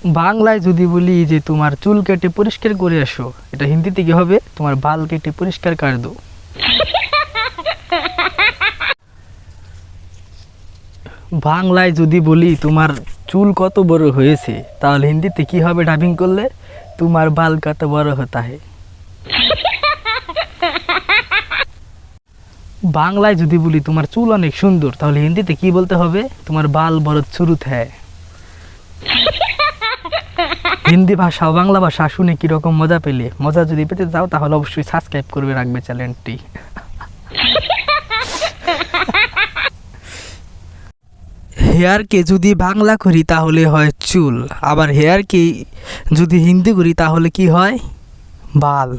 বাংলায় যদি বলি যে তোমার চুল কেটে পরিষ্কার করে আসো, এটা হিন্দিতে কি হবে? তোমার বাল কেটে পরিষ্কার কর দো। বাংলায় যদি বলি তোমার চুল কত বড় হয়েছে, তাহলে হিন্দিতে কি হবে ডাবিং করলে? তোমার বাল কত বড় হতা হে। বাংলায় যদি বলি তোমার চুল অনেক সুন্দর, তাহলে হিন্দিতে কি বলতে হবে? তোমার বাল বড় চুরুত হ্যায়। হিন্দি ভাষা ও বাংলা ভাষা শুনে কিরকম মজা পেলে? মজা যদি পেতে চাও তাহলে অবশ্যই সাবস্ক্রাইব করবে রাখবে চ্যানেলটি। হেয়ারকে যদি বাংলা করি তাহলে হয় চুল, আবার হেয়ারকে যদি হিন্দি করি তাহলে কি হয়? বাল।